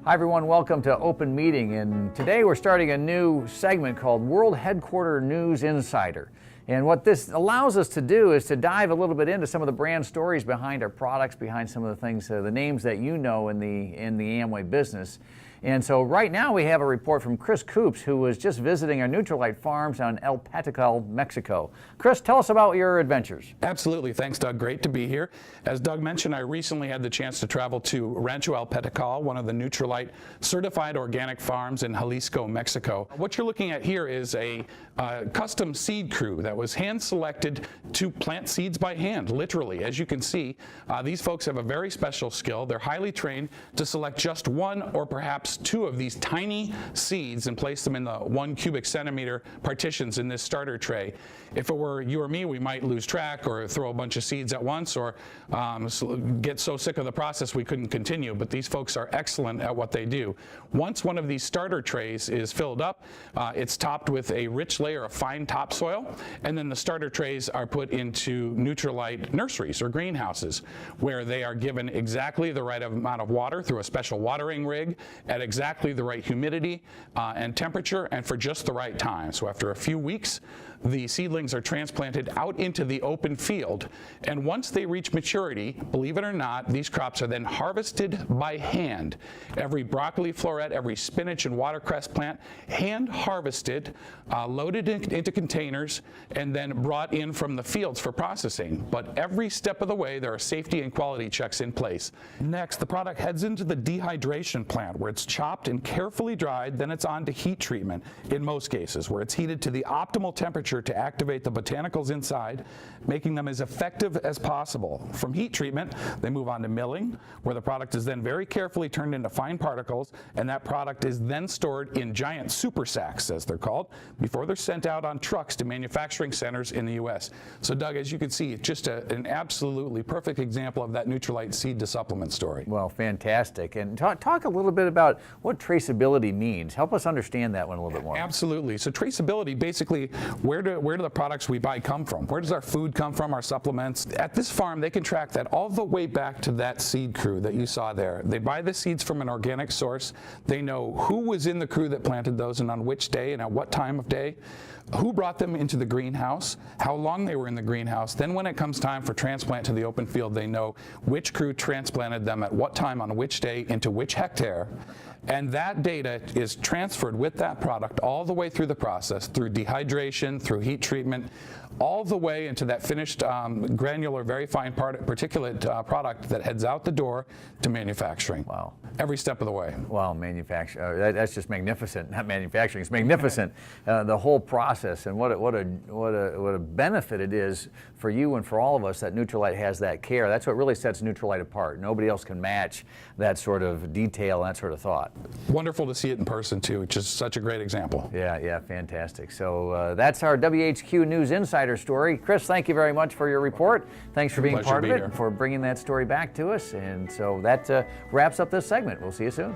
Hi everyone, welcome to Open Meeting, and today we're starting a new segment called World Headquarter News Insider. And what this allows us to do is to dive a little bit into some of the brand stories behind our products, behind some of the things, the names that you know in the Amway business. And so right now we have a report from Chris Coops, who was just visiting our Nutrilite farms on El Petacal, Mexico. Chris, tell us about your adventures. Absolutely. Thanks, Doug. Great to be here. As Doug mentioned, I recently had the chance to travel to Rancho El Petacal, one of the Nutrilite certified organic farms in Jalisco, Mexico. What you're looking at here is a custom seed crew that was hand-selected to plant seeds by hand, literally. As you can see, these folks have a very special skill. They're highly trained to select just one or perhaps two of these tiny seeds and place them in the 1 cubic centimeter partitions in this starter tray. If it were you or me, we might lose track or throw a bunch of seeds at once, or get so sick of the process we couldn't continue, but these folks are excellent at what they do. Once one of these starter trays is filled up, it's topped with a rich layer of fine topsoil, and then the starter trays are put into Nutrilite nurseries or greenhouses, where they are given exactly the right amount of water through a special watering rig at exactly the right humidity and temperature, and for just the right time. So after a few weeks, the seedlings are transplanted out into the open field, and once they reach maturity, believe it or not, these crops are then harvested by hand. Every broccoli floret, every spinach and watercress plant, hand harvested, loaded into containers, and then brought in from the fields for processing. But every step of the way, there are safety and quality checks in place. Next, the product heads into the dehydration plant, where it's chopped and carefully dried. Then it's on to heat treatment, in most cases, where it's heated to the optimal temperature to activate the botanicals inside, making them as effective as possible. From heat treatment, they move on to milling, where the product is then very carefully turned into fine particles, and that product is then stored in giant super sacks, as they're called, before they're sent out on trucks to manufacturing centers in the U.S. So Doug, as you can see, it's just an absolutely perfect example of that Nutrilite seed to supplement story. Well, fantastic. And talk a little bit about what traceability means. Help us understand that one a little bit more. Absolutely. So traceability, basically, where do the products we buy come from? Where does our food come from, our supplements? At this farm, they can track that all the way back to that seed crew that you saw there. They buy the seeds from an organic source. They know who was in the crew that planted those and on which day and at what time of day, who brought them into the greenhouse, how long they were in the greenhouse. Then when it comes time for transplant to the open field, they know which crew transplanted them at what time on which day into which hectare. And that data is transferred with that product all the way through the process, through dehydration, through heat treatment, all the way into that finished granular, very fine particulate product that heads out the door to manufacturing. Wow. Every step of the way. Wow, that's just magnificent. Not manufacturing, it's magnificent. The whole process, and what a benefit it is for you and for all of us that Nutrilite has that care. That's what really sets Nutrilite apart. Nobody else can match that sort of detail and that sort of thought. Wonderful to see it in person too, which is such a great example. Yeah, fantastic. So that's our WHQ News Insider story. Chris, thank you very much for your report. Thanks for being part of it and for bringing that story back to us. And so that wraps up this segment. We'll see you soon.